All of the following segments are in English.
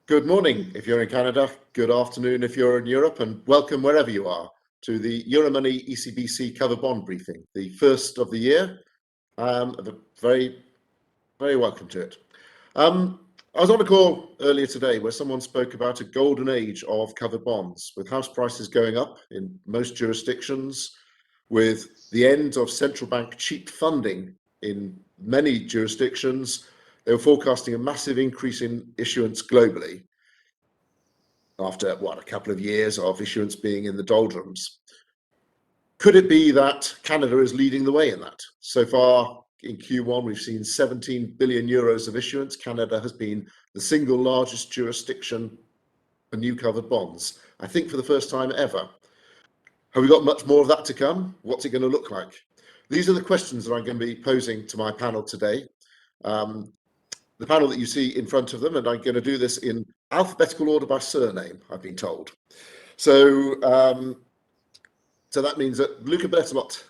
Good morning if you're in Canada, good afternoon if you're in Europe, and welcome wherever you are to the Euromoney ECBC cover bond briefing, the first of the year. Very, very welcome to it. I was on a call earlier today where someone spoke about a golden age of covered bonds, with house prices going up in most jurisdictions, with the end of central bank cheap funding in many jurisdictions. They were forecasting a massive increase in issuance globally after, a couple of years of issuance being in the doldrums. Could it be that Canada is leading the way in that? So far in Q1, we've seen 17 billion euros of issuance. Canada has been the single largest jurisdiction for new covered bonds, I think for the first time ever. Have we got much more of that to come? What's it going to look like? These are the questions that I'm going to be posing to my panel today. The panel that you see in front of them, and I'm going to do this in alphabetical order by surname, I've been told. So that means that Luca Bertolot,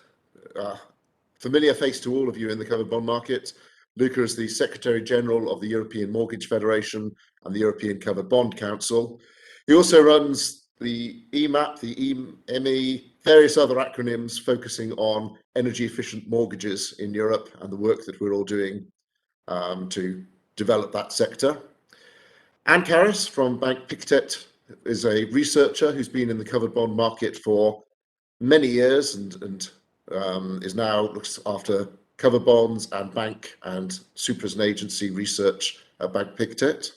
familiar face to all of you in the covered bond market. Luca is the Secretary General of the European Mortgage Federation and the European Covered Bond Council. He also runs the EMAP, the EME, various other acronyms focusing on energy efficient mortgages in Europe and the work that we're all doing to develop that sector. Anne Carris from Bank Pictet is a researcher who's been in the covered bond market for many years and is now looks after covered bonds and bank and supras and agency research at Bank Pictet.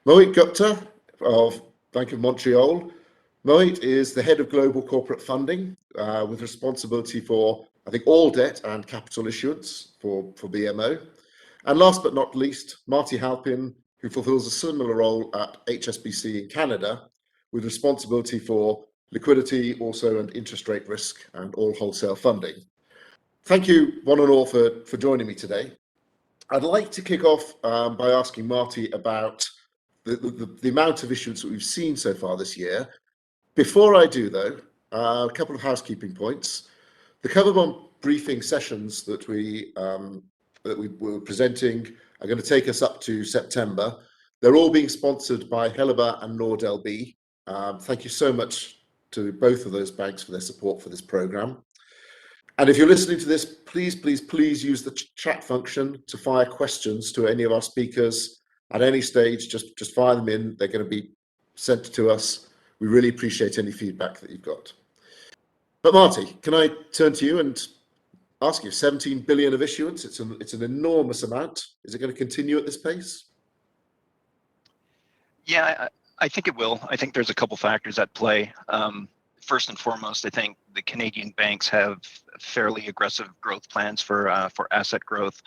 Mohit Gupta of Bank of Montreal. Mohit is the head of global corporate funding with responsibility for, I think, all debt and capital issuance for BMO. And last but not least, Marty Halpin, who fulfills a similar role at HSBC in Canada with responsibility for liquidity also and interest rate risk and all wholesale funding. Thank you one and all for joining me today. I'd like to kick off by asking Marty about the amount of issuance that we've seen so far this year. Before I do though, a couple of housekeeping points. The cover bond briefing sessions that we were presenting are going to take us up to September. They're all being sponsored by Helaba and Nord LB. Thank you so much to both of those banks for their support for this program. And if you're listening to this, please use the chat function to fire questions to any of our speakers at any stage. Just fire them in. They're going to be sent to us. We really appreciate any feedback that you've got. But Marty, can I turn to you and ask you, 17 billion of issuance, it's an enormous amount. Is it going to continue at this pace? Yeah, I think it will. I think there's a couple factors at play. First and foremost, I think the Canadian banks have fairly aggressive growth plans for asset growth.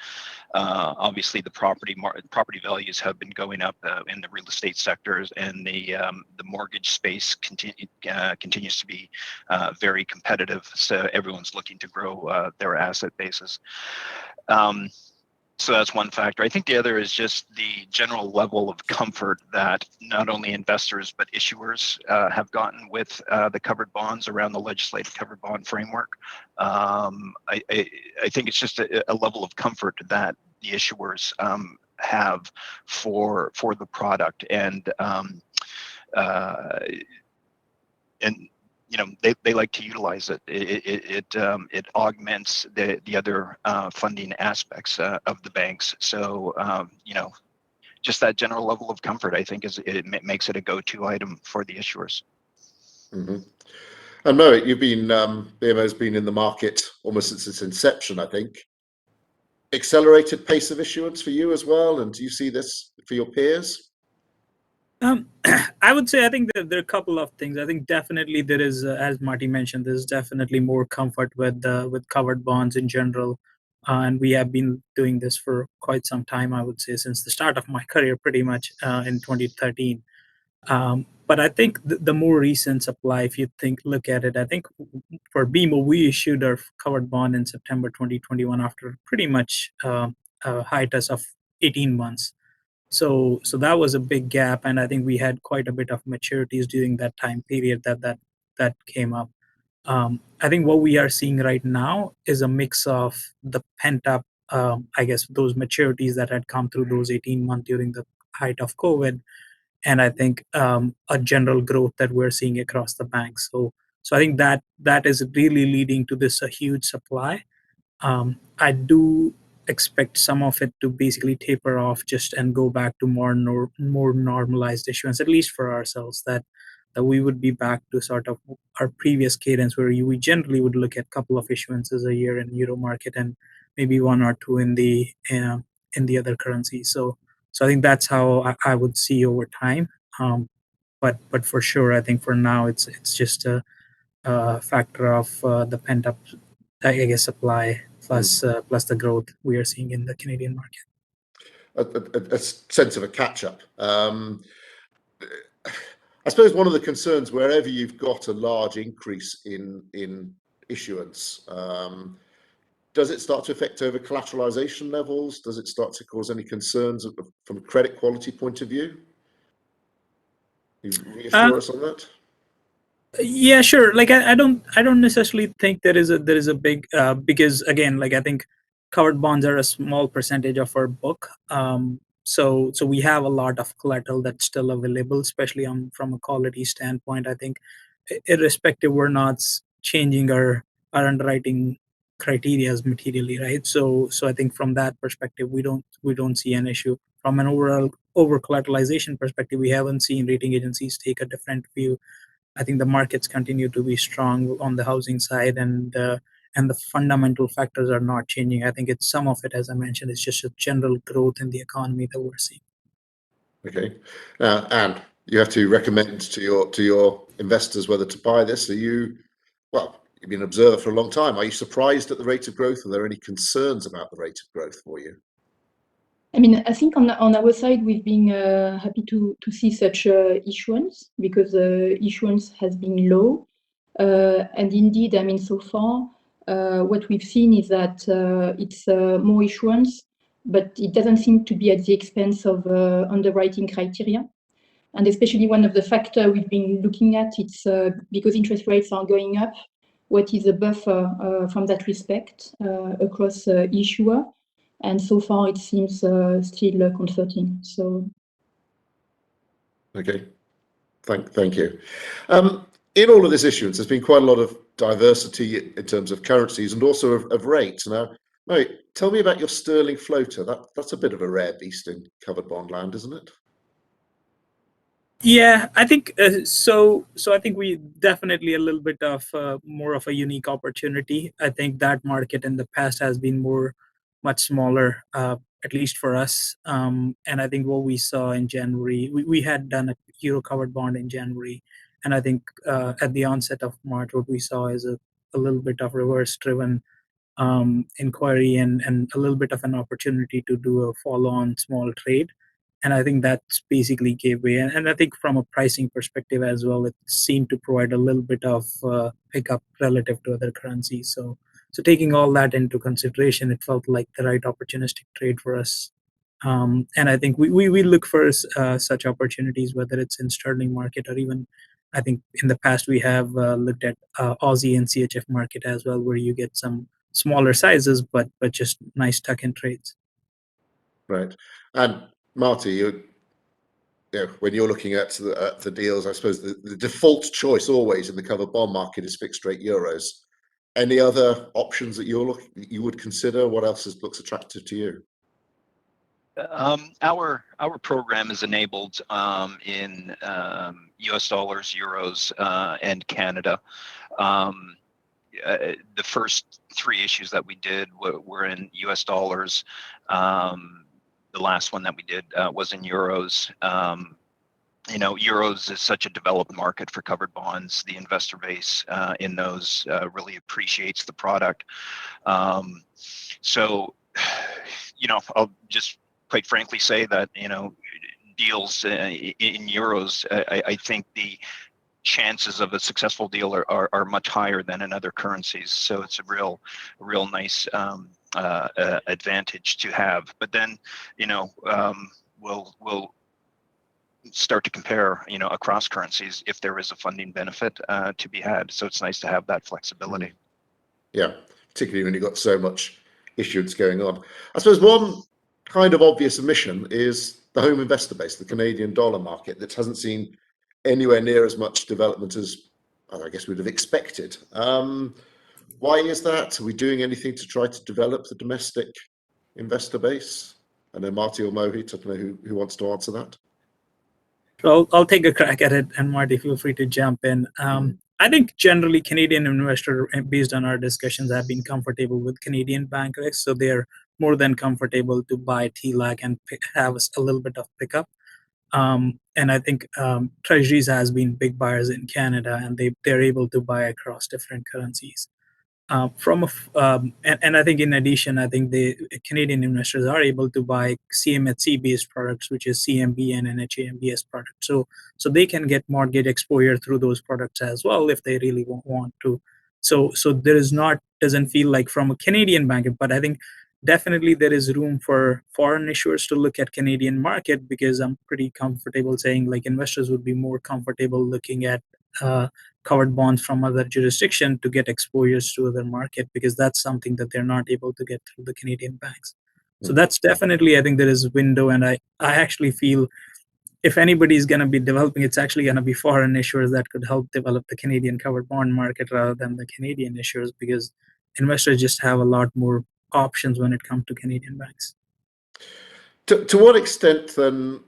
Obviously, the property values have been going up in the real estate sectors, and the mortgage space continues to be very competitive. So everyone's looking to grow their asset bases. So that's one factor. I think the other is just the general level of comfort that not only investors but issuers have gotten with the covered bonds around the legislative covered bond framework. I think it's just a level of comfort that the issuers have for the product, and you know, they like to utilize it. It augments the other funding aspects of the banks. So you know, just that general level of comfort, I think, it makes it a go-to item for the issuers. Mm-hmm. And Mohit, you've been BMO's been in the market almost since its inception, I think. Accelerated pace of issuance for you as well, and do you see this for your peers? I would say I think there are a couple of things. I think definitely there is, as Marty mentioned, there's definitely more comfort with covered bonds in general, and we have been doing this for quite some time. I would say since the start of my career, pretty much in 2013. But I think the more recent supply, if you look at it, I think for BMO we issued our covered bond in September 2021 after pretty much a hiatus of 18 months. So that was a big gap, and I think we had quite a bit of maturities during that time period that came up. I think what we are seeing right now is a mix of the pent up, I guess, those maturities that had come through those 18 months during the height of COVID, and I think a general growth that we're seeing across the bank. So I think that is really leading to this huge supply. I do expect some of it to basically taper off just and go back to more normalized issuance, at least for ourselves, that we would be back to sort of our previous cadence where we generally would look at a couple of issuances a year in Euro market and maybe one or two in the other currencies. So I think that's how I would see over time. But for sure, I think for now it's just a factor of the pent up, I guess, supply plus the growth we are seeing in the Canadian market. A sense of a catch up. I suppose one of the concerns wherever you've got a large increase in issuance, does it start to affect over collateralization levels? Does it start to cause any concerns from a credit quality point of view? You reassure us on that? Yeah, sure. Like I don't necessarily think there is a big because again, like I think covered bonds are a small percentage of our book. So we have a lot of collateral that's still available, especially from a quality standpoint. I think irrespective, we're not changing our underwriting criteria materially, right? So I think from that perspective, we don't see an issue. From an overall over collateralization perspective, we haven't seen rating agencies take a different view. I think the markets continue to be strong on the housing side, and the fundamental factors are not changing. I think it's some of it, as I mentioned, it's just a general growth in the economy that we're seeing. Okay, and you have to recommend to your investors whether to buy this. You've been an observer for a long time. Are you surprised at the rate of growth? Are there any concerns about the rate of growth for you? I mean, I think on our side, we've been happy to see such issuance because issuance has been low. And indeed, I mean, so far, what we've seen is that it's more issuance, but it doesn't seem to be at the expense of underwriting criteria. And especially one of the factors we've been looking at, it's because interest rates are going up, what is the buffer from that respect across issuer? And so far, it seems still comforting. So, okay, thank you. In all of this issuance, there's been quite a lot of diversity in terms of currencies and also of rates. Now, Mary, tell me about your sterling floater. That's a bit of a rare beast in covered bond land, isn't it? Yeah, I think so. I think we definitely a little bit of more of a unique opportunity. I think that market in the past has been much smaller, at least for us. And I think what we saw in January, we had done a euro covered bond in January, and I think at the onset of March, what we saw is a little bit of reverse driven inquiry and a little bit of an opportunity to do a follow-on small trade. And I think that's basically gave way. And I think from a pricing perspective as well, it seemed to provide a little bit of pickup relative to other currencies. So taking all that into consideration, it felt like the right opportunistic trade for us. And I think we look for such opportunities, whether it's in sterling market or even, I think in the past we have looked at Aussie and CHF market as well, where you get some smaller sizes, but just nice tuck-in trades. Right. And Marty, when you're looking at the deals, I suppose the default choice always in the covered bond market is fixed rate euros. Any other options that you would consider? What else looks attractive to you? Our program is enabled in US dollars, euros, and Canada. The first three issues that we did were in US dollars. The last one that we did was in euros. Euros is such a developed market for covered bonds. The investor base in those really appreciates the product. So, I'll just quite frankly say that, deals in euros, I think the chances of a successful deal are much higher than in other currencies. So it's a real nice advantage to have. But then, we'll start to compare, across currencies if there is a funding benefit to be had. So it's nice to have that flexibility. Yeah, particularly when you've got so much issuance going on. I suppose one kind of obvious omission is the home investor base, the Canadian dollar market, that hasn't seen anywhere near as much development as I guess we'd have expected. Why is that? Are we doing anything to try to develop the domestic investor base? I know Marty or Mohit, I don't know who wants to answer that. So I'll take a crack at it, and Marty, feel free to jump in. I think generally Canadian investors, based on our discussions, have been comfortable with Canadian bank risks, so they're more than comfortable to buy TLAC and have a little bit of pickup. And I think Treasuries has been big buyers in Canada, and they're able to buy across different currencies. And I think in addition, I think the Canadian investors are able to buy CMHC based products, which is CMB and NHA-MBS products. So they can get mortgage exposure through those products as well if they really want to. So there is doesn't feel like from a Canadian bank, but I think definitely there is room for foreign issuers to look at Canadian market, because I'm pretty comfortable saying like investors would be more comfortable looking at covered bonds from other jurisdiction to get exposures to other market, because that's something that they're not able to get through the Canadian banks. So that's definitely, I think there is a window, and I actually feel if anybody is going to be developing, it's actually going to be foreign issuers that could help develop the Canadian covered bond market rather than the Canadian issuers, because investors just have a lot more options when it comes to Canadian banks. To what extent then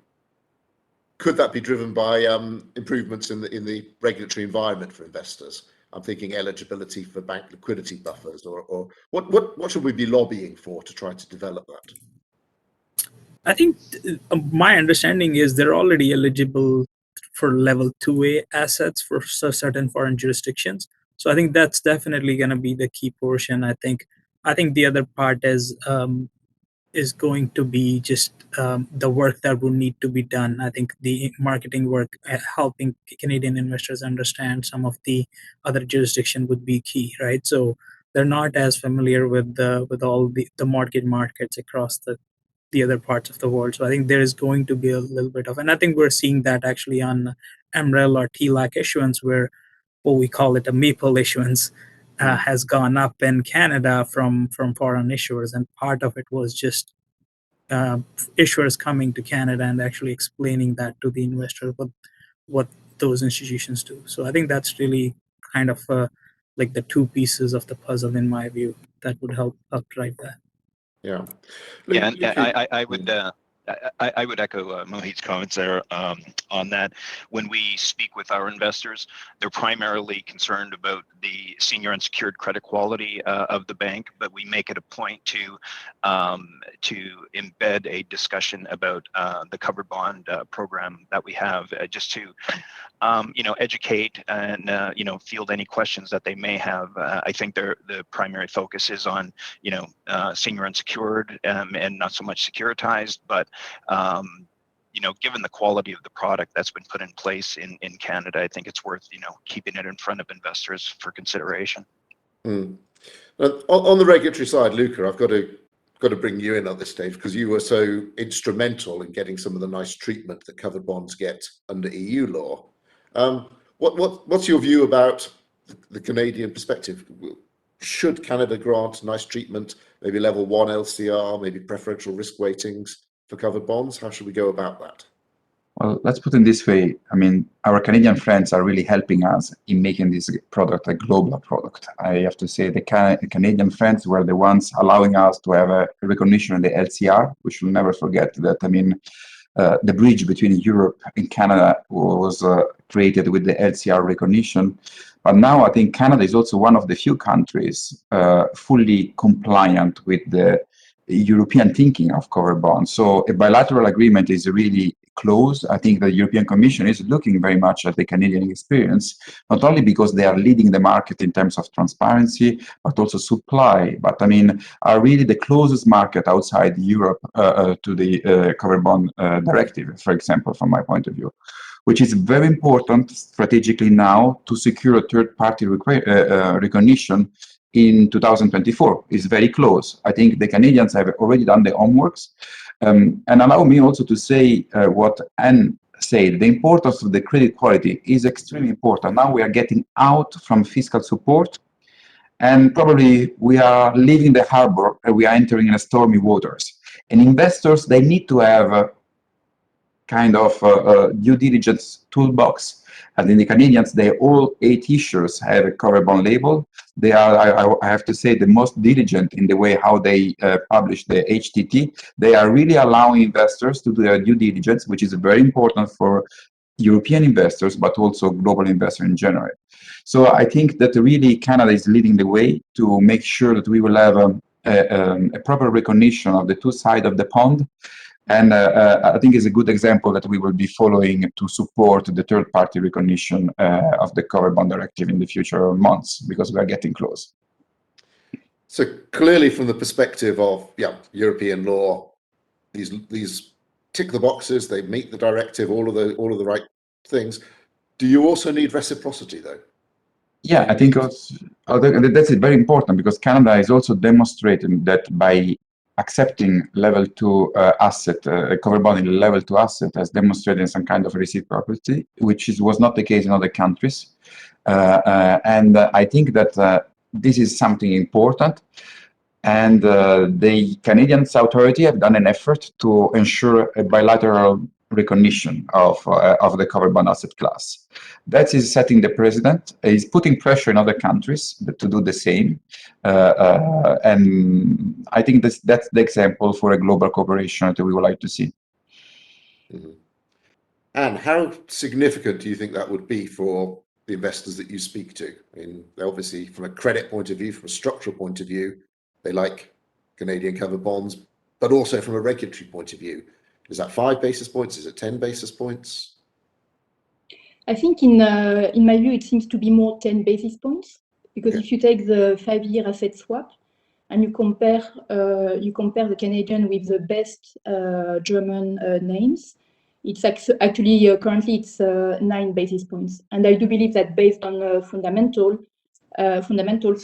could that be driven by improvements in the regulatory environment for investors? I'm thinking eligibility for bank liquidity buffers, or what should we be lobbying for to try to develop that? I think my understanding is they're already eligible for level 2A assets for certain foreign jurisdictions. So I think that's definitely going to be the key portion. I think the other part is going to be just the work that will need to be done. I think the marketing work, helping Canadian investors understand some of the other jurisdiction would be key, right? So they're not as familiar with all the mortgage markets across the other parts of the world. So I think there is going to be a little bit of, and I think we're seeing that actually on MREL or TLAC issuance, where what we call it a maple issuance has gone up in Canada from foreign issuers, and part of it was just issuers coming to Canada and actually explaining that to the investor what those institutions do. So I think that's really kind of like the two pieces of the puzzle, in my view, that would help drive that. Yeah. Yeah, and I would echo Mohit's comments there on that. When we speak with our investors, they're primarily concerned about the senior unsecured credit quality of the bank, but we make it a point to embed a discussion about the covered bond program that we have, just to educate and field any questions that they may have. I think the primary focus is on senior unsecured and not so much securitized, but given the quality of the product that's been put in place in Canada, I think it's worth keeping it in front of investors for consideration. On the regulatory side, Luca, I've got to bring you in at this stage, because you were so instrumental in getting some of the nice treatment that covered bonds get under EU law. What's your view about the Canadian perspective? Should Canada grant nice treatment, maybe level 1 LCR, maybe preferential risk weightings for covered bonds? How should we go about that? Well, let's put it this way. I mean, our Canadian friends are really helping us in making this product a global product. I have to say the Canadian friends were the ones allowing us to have a recognition in the LCR. We should never forget that. I mean, the bridge between Europe and Canada was created with the LCR recognition. But now I think Canada is also one of the few countries fully compliant with the European thinking of covered bonds. So a bilateral agreement is really close. I think the European Commission is looking very much at the Canadian experience, not only because they are leading the market in terms of transparency, but also supply. But I mean, are really the closest market outside Europe to the covered bond directive, for example, from my point of view, which is very important strategically now to secure a third-party recognition in 2024. Is very close. I think the Canadians have already done their homeworks. And allow me also to say what Anne said. The importance of the credit quality is extremely important. Now we are getting out from fiscal support, and probably we are leaving the harbor and we are entering in stormy waters. And investors, they need to have a kind of due diligence toolbox. And in the Canadians, they all 8 issuers have a covered bond label. They are, I have to say, the most diligent in the way how they publish the HTT. They are really allowing investors to do their due diligence, which is very important for European investors, but also global investors in general. So I think that really Canada is leading the way to make sure that we will have a proper recognition of the 2 sides of the pond. And I think it's a good example that we will be following to support the third-party recognition of the covered bond directive in the future months, because we are getting close. So clearly, from the perspective of European law, these tick the boxes. They meet the directive, all of the right things. Do you also need reciprocity, though? Yeah, I think that's very important, because Canada is also demonstrating that by accepting level 2 asset, covered bond in level 2 asset, has demonstrated some kind of reciprocity, which was not the case in other countries. And I think that this is something important. And the Canadian authority have done an effort to ensure a bilateral recognition of the covered bond asset class. That is setting the precedent, is putting pressure in other countries to do the same. And I think that's the example for a global cooperation that we would like to see. Mm-hmm. And how significant do you think that would be for the investors that you speak to? I mean, obviously, from a credit point of view, from a structural point of view, they like Canadian covered bonds, but also from a regulatory point of view. Is that 5 basis points? Is it 10 basis points? I think in my view, it seems to be more 10 basis points, because if you take the 5-year asset swap and you compare the Canadian with the best German names, it's actually currently it's 9 basis points. And I do believe that based on fundamentals,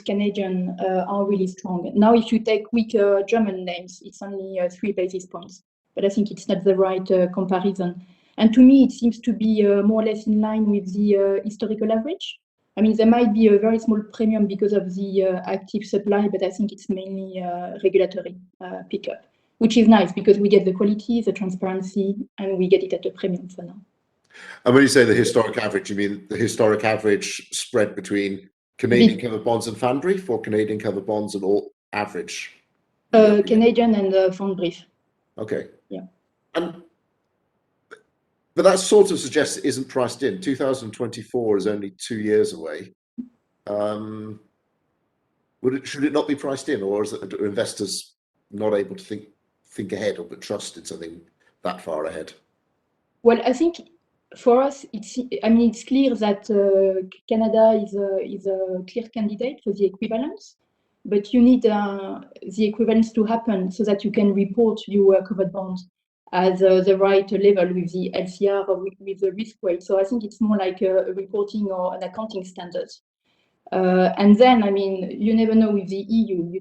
Canadian are really strong. Now, if you take weaker German names, it's only 3 basis points. But I think it's not the right comparison. And to me, it seems to be more or less in line with the historical average. I mean, there might be a very small premium because of the active supply, but I think it's mainly regulatory pickup, which is nice because we get the quality, the transparency, and we get it at a premium for now. And when you say the historic average, you mean the historic average spread between Canadian covered bonds and Pfandbrief, or Canadian covered bonds and all average? Canadian and Pfandbrief. Okay. Yeah. But that sort of suggests it isn't priced in. 2024 is only 2 years away. Should it not be priced in, or are investors not able to think ahead or trust in something that far ahead? Well, I think for us, it's clear that Canada is a clear candidate for the equivalence, but you need the equivalence to happen so that you can report your covered bonds at the right level with the LCR or with the risk weight. So I think it's more like a reporting or an accounting standard. And then, I mean, you never know with the EU,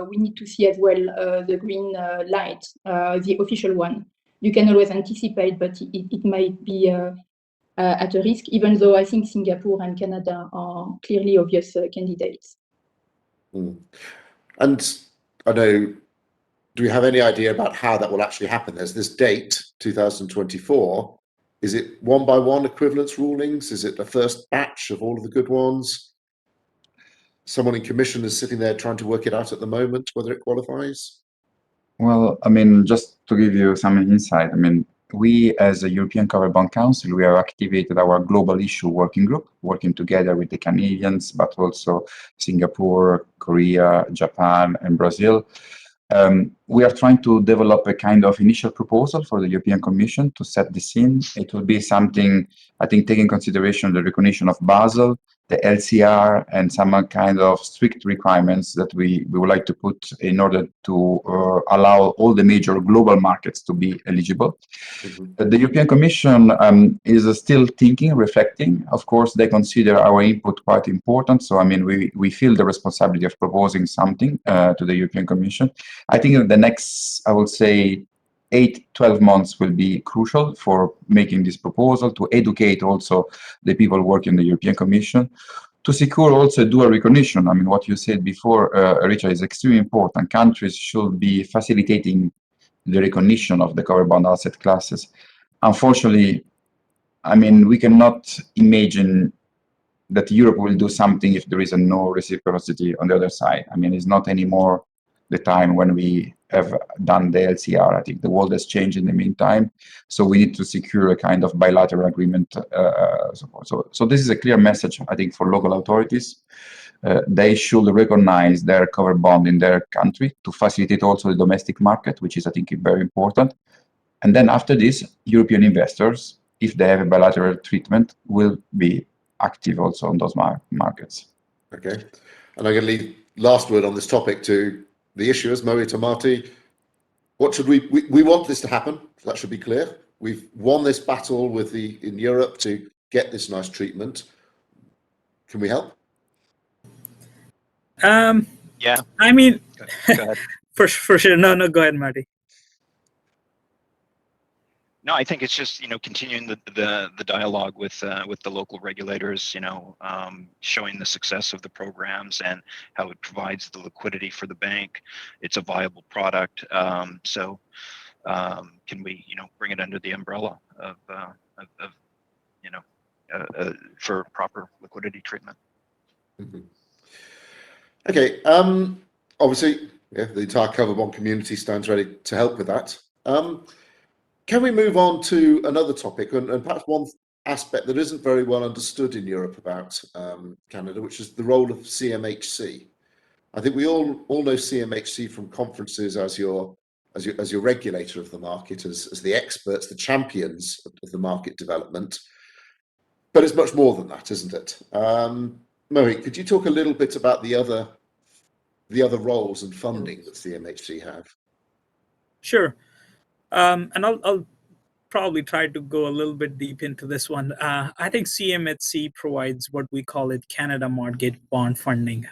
we need to see as well the green light, the official one. You can always anticipate, but it might be at a risk, even though I think Singapore and Canada are clearly obvious candidates. Mm. And I know, do we have any idea about how that will actually happen? There's this date, 2024. Is it one-by-one equivalence rulings? Is it the first batch of all of the good ones? Someone in commission is sitting there trying to work it out at the moment, whether it qualifies? Well, I mean, just to give you some insight, I mean, we as a European Covered Bond Council, we have activated our global issue working group, working together with the Canadians, but also Singapore, Korea, Japan, and Brazil. We are trying to develop a kind of initial proposal for the European Commission to set the scene. It will be something, I think, taking consideration the recognition of Basel, the LCR, and some kind of strict requirements that we would like to put in order to allow all the major global markets to be eligible. Mm-hmm. The European Commission is still thinking, reflecting. Of course, they consider our input quite important. So, I mean, we feel the responsibility of proposing something to the European Commission. I think in the next, I would say, 8-12 months will be crucial for making this proposal, to educate also the people working in the European Commission, to secure also dual recognition. I mean, what you said before, Richard, is extremely important. Countries should be facilitating the recognition of the covered bond asset classes. Unfortunately, I mean, we cannot imagine that Europe will do something if there is a no reciprocity on the other side. I mean, it's not anymore the time when we have done the LCR. I think the world has changed in the meantime, so we need to secure a kind of bilateral agreement. So this is a clear message, I think, for local authorities. They should recognize their covered bond in their country to facilitate also the domestic market, which is, I think, very important. And then after this, European investors, if they have a bilateral treatment, will be active also on those markets. Okay, and I'm going to leave last word on this topic to the issuers, Mo to Marty. What should we want this to happen? That should be clear. We've won this battle in Europe to get this nice treatment. Can we help? Yeah. I mean, Go ahead. for sure. No, go ahead, Marty. No, I think it's just, continuing the dialogue with the local regulators, showing the success of the programs and how it provides the liquidity for the bank. It's a viable product. So can we, bring it under the umbrella of for proper liquidity treatment? Mm-hmm. Okay. Obviously, yeah, the entire covered bond community stands ready to help with that. Can we move on to another topic, and perhaps one aspect that isn't very well understood in Europe about Canada, which is the role of CMHC. I think we all know CMHC from conferences as your regulator of the market, as the experts, the champions of the market development. But it's much more than that, isn't it? Mohit, could you talk a little bit about the other roles and funding that CMHC have? Sure. And I'll probably try to go a little bit deep into this one. I think CMHC provides what we call it Canada Mortgage Bond Funding.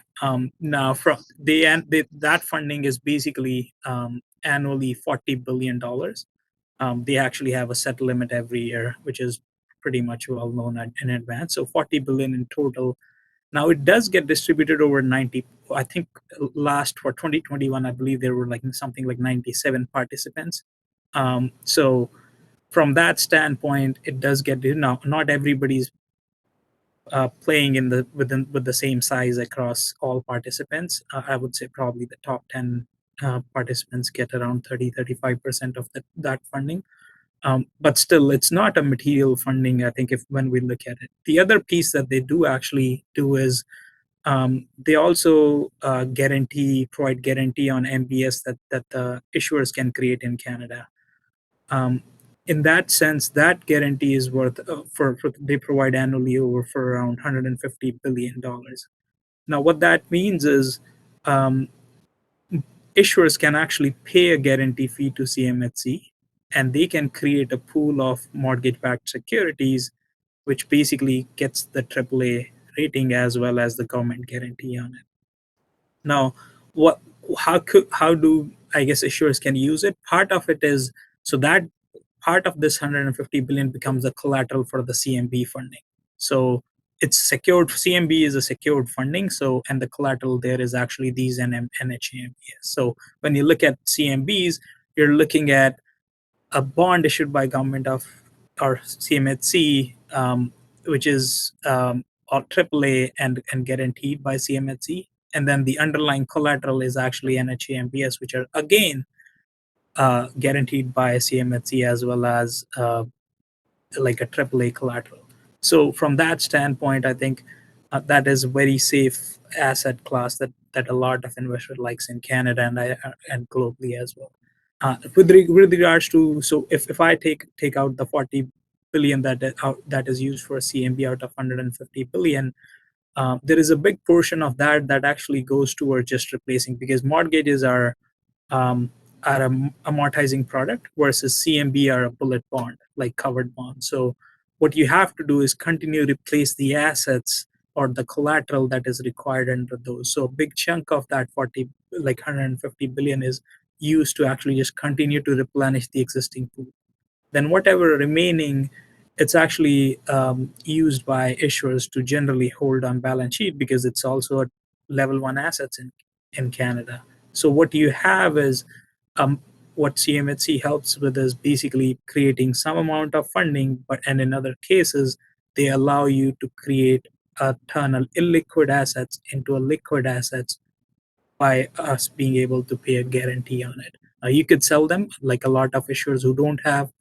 Now, that funding is basically annually $40 billion. They actually have a set limit every year, which is pretty much well known in advance. So 40 billion in total. Now it does get distributed over 90. I think last for 2021, I believe there were something like 97 participants. So from that standpoint, it does get, not everybody's playing with the same size across all participants. I would say probably the top 10 participants get around 30-35% of that funding. But still, it's not a material funding, I think, when we look at it. The other piece that they do actually do is they also provide guarantee on MBS that the issuers can create in Canada. In that sense, that guarantee is worth they provide annually for around $150 billion. Now, what that means is issuers can actually pay a guarantee fee to CMHC, and they can create a pool of mortgage-backed securities, which basically gets the AAA rating as well as the government guarantee on it. Now, how do I guess issuers can use it? Part of it is so that part of this 150 billion becomes the collateral for the CMB funding. So it's secured. CMB is a secured funding. So, and the collateral there is actually these NHA MBS. So when you look at CMBs, you're looking at a bond issued by government or CMHC, which is or AAA and guaranteed by CMHC. And then the underlying collateral is actually NHA MBS, which are again guaranteed by CMHC as well as like a AAA collateral. So from that standpoint, I think that is a very safe asset class that a lot of investors likes in Canada and globally as well. With regards to, so if I take out the 40 billion that is used for CMB out of 150 billion, there is a big portion of that actually goes toward just replacing, because mortgages are an amortizing product versus CMB are a bullet bond, like covered bond. So what you have to do is continue to replace the assets or the collateral that is required under those. So a big chunk of that 150 billion is used to actually just continue to replenish the existing pool. Then whatever remaining, it's actually used by issuers to generally hold on balance sheet, because it's also a level 1 assets in Canada. So what you have is what CMHC helps with is basically creating some amount of funding, and in other cases, they allow you to create a ton of illiquid assets into a liquid assets by us being able to pay a guarantee on it. You could sell them, like a lot of issuers who don't have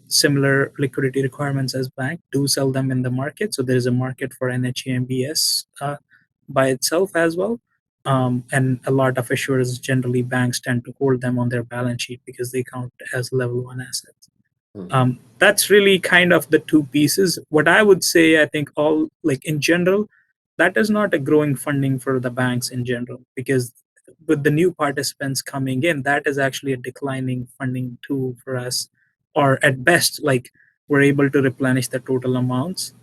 similar liquidity requirements as bank do sell them in the market. So there's a market for NHA MBS by itself as well. And a lot of issuers, generally banks, tend to hold them on their balance sheet because they count as level 1 assets. That's really kind of the two pieces. What I would say, I think in general, that is not a growing funding for the banks in general, because with the new participants coming in, that is actually a declining funding tool for us. Or at best, we're able to replenish the total amounts,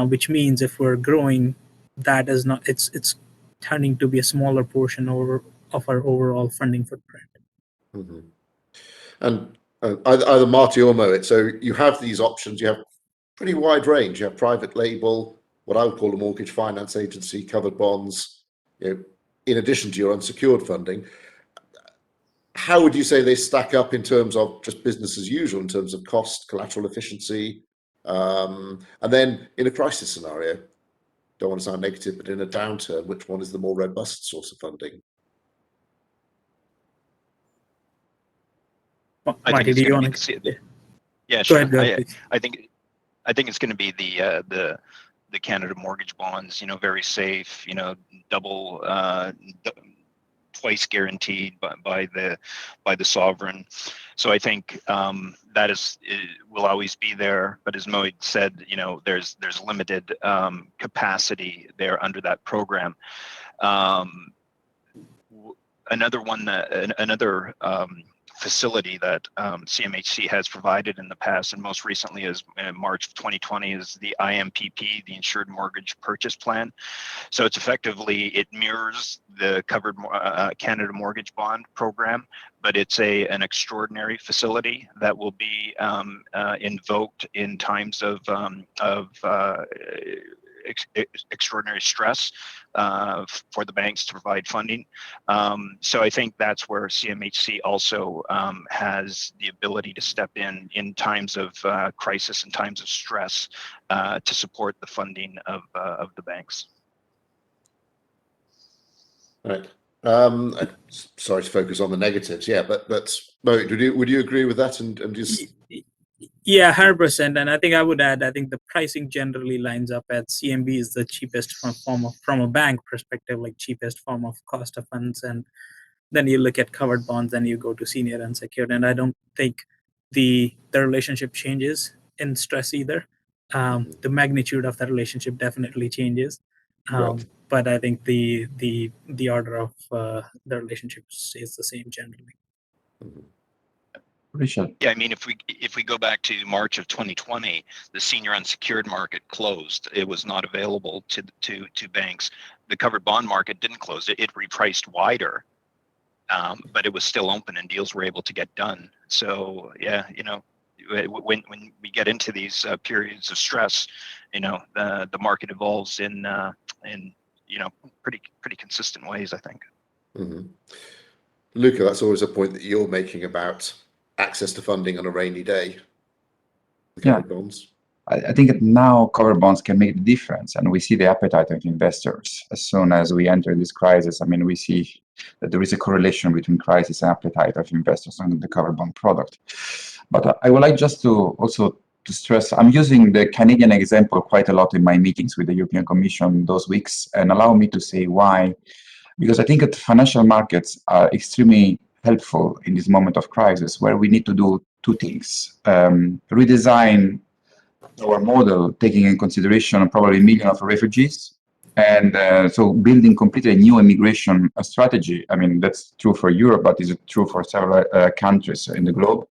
which means if we're growing, that is not, it's turning to be a smaller portion of our overall funding footprint. And either Marty or Mohit, so you have these options, you have pretty wide range. You have private label, what I would call a mortgage finance agency, covered bonds, in addition to your unsecured funding. How would you say they stack up in terms of just business as usual, in terms of cost, collateral efficiency? And then in a crisis scenario, don't want to sound negative, but in a downturn, which one is the more robust source of funding? Marty, do you want to? Yeah, sure. Go ahead, I think it's going to be the Canada mortgage bonds. Very safe. Double, twice guaranteed by the sovereign. So I think that will always be there. But as Mohit said, there's limited capacity there under that program. Another facility that CMHC has provided in the past, and most recently is in March of 2020, is the IMPP, the Insured Mortgage Purchase Plan. So it mirrors the covered Canada Mortgage Bond program, but it's an extraordinary facility that will be invoked in times of extraordinary stress for the banks to provide funding. So I think that's where CMHC also has the ability to step in times of crisis and times of stress to support the funding of the banks. Right. Sorry to focus on the negatives, but Mohit, would you agree with that? And just Yeah, 100%. And I think I would add, I think the pricing generally lines up at CMB is the cheapest from a bank perspective, cheapest form of cost of funds. And then you look at covered bonds, then you go to senior unsecured. And I don't think the relationship changes in stress either. The magnitude of that relationship definitely changes. Right. But I think the order of the relationship stays the same generally. Richard. Yeah, I mean, if we go back to March of 2020, the senior unsecured market closed. It was not available to banks. The covered bond market didn't close. It repriced wider, but it was still open and deals were able to get done. So yeah, when we get into these periods of stress, the market evolves in pretty consistent ways, I think. Luca, that's always a point that you're making about access to funding on a rainy day. Covered bonds. I think that now covered bonds can make the difference, and we see the appetite of investors. As soon as we enter this crisis, I mean, we see that there is a correlation between crisis and appetite of investors on the covered bond product. But I would like just to also to stress, I'm using the Canadian example quite a lot in my meetings with the European Commission those weeks, and allow me to say why. Because I think that financial markets are extremely helpful in this moment of crisis, where we need to do two things: redesign our model, taking in consideration probably millions of refugees, and so building completely a new immigration strategy. I mean, that's true for Europe, but is true for several countries in the globe.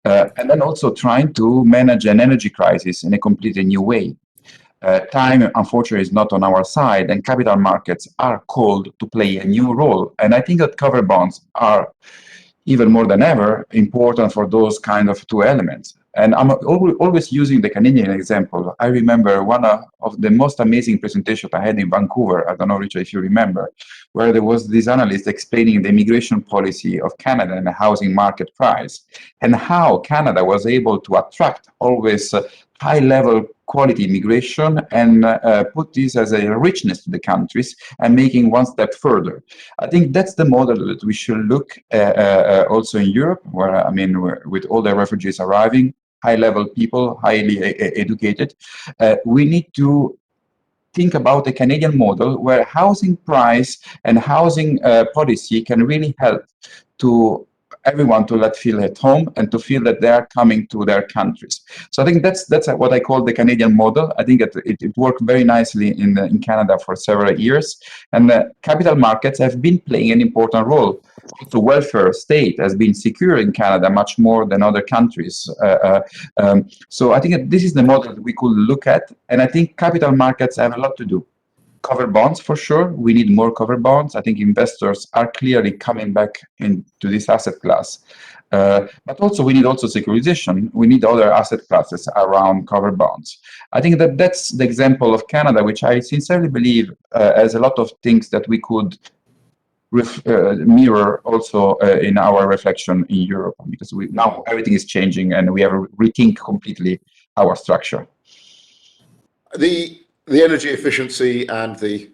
And then also trying to manage an energy crisis in a completely new way. Time, unfortunately, is not on our side, and capital markets are called to play a new role. And I think that covered bonds are even more than ever important for those kind of two elements. And I'm always using the Canadian example. I remember one of the most amazing presentations I had in Vancouver. I don't know, Richard, if you remember, where there was this analyst explaining the immigration policy of Canada and the housing market price, and how Canada was able to attract always high-level quality immigration and put this as a richness to the countries and making one step further. I think that's the model that we should look also in Europe, where, I mean, with all the refugees arriving, high-level people, highly educated, we need to think about the Canadian model where housing price and housing policy can really help to everyone to feel at home and to feel that they are coming to their countries. So I think that's what I call the Canadian model. I think it worked very nicely in Canada for several years, and capital markets have been playing an important role. The welfare state has been secure in Canada much more than other countries. So I think that this is the model that we could look at, and I think capital markets have a lot to do. Covered bonds, for sure. We need more covered bonds. I think investors are clearly coming back into this asset class. But also we need securitization. We need other asset classes around covered bonds. I think that that's the example of Canada, which I sincerely believe has a lot of things that we could mirror also in our reflection in Europe, because now everything is changing and we have to rethink completely our structure. The energy efficiency and the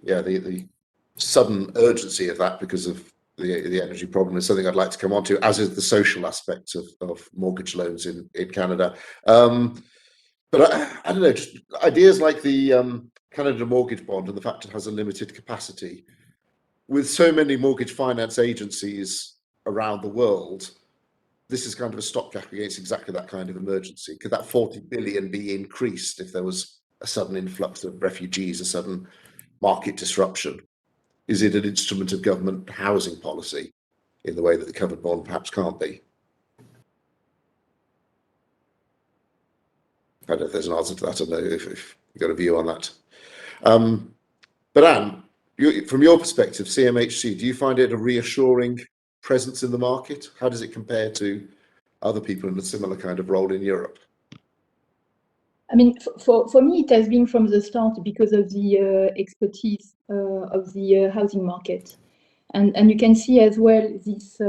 sudden urgency of that because of the energy problem is something I'd like to come on to, as is the social aspects of mortgage loans in Canada. But I don't know, just ideas like the Canada mortgage bond and the fact it has a limited capacity. With so many mortgage finance agencies around the world, this is kind of a stopgap against exactly that kind of emergency. Could that 40 billion be increased if there was a sudden influx of refugees, a sudden market disruption? Is it an instrument of government housing policy in the way that the covered bond perhaps can't be? I don't know if there's an answer to that. I don't know if you've got a view on that. But Anne, from your perspective, CMHC, do you find it a reassuring presence in the market? How does it compare to other people in a similar kind of role in Europe? I mean, for me, it has been from the start because of the expertise of the housing market. And you can see as well this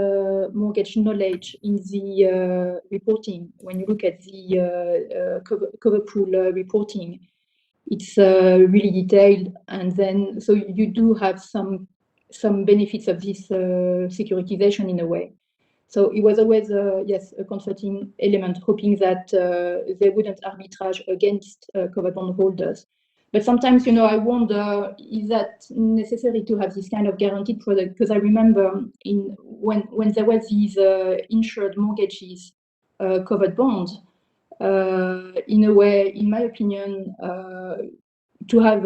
mortgage knowledge in the reporting. When you look at the cover pool reporting, it's really detailed. And then, so you do have some benefits of this securitization in a way. So it was always, yes, a comforting element, hoping that they wouldn't arbitrage against covered bond holders. But sometimes, you know, I wonder, is that necessary to have this kind of guaranteed product? Because I remember when there was these insured mortgages covered bonds, in a way, in my opinion, to have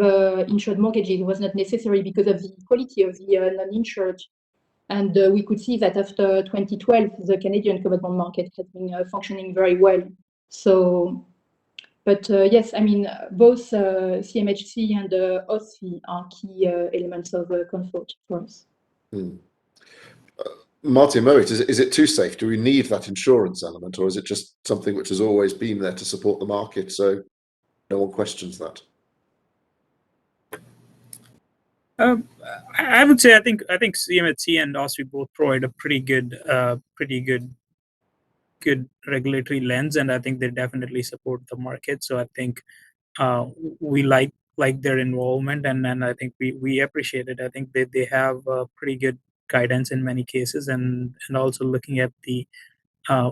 insured mortgages was not necessary because of the quality of the non-insured. And we could see that after 2012, the Canadian covered bond market has been functioning very well. So, but yes, I mean, both CMHC and OSFI are key elements of comfort for us. Martin Mowat, is it too safe? Do we need that insurance element, or is it just something which has always been there to support the market, so no one questions that? I would say I think CMHC and OSFI both provide a pretty good regulatory lens, and I think they definitely support the market. So I think we like their involvement, and I think we appreciate it. I think they have pretty good guidance in many cases, and also looking at the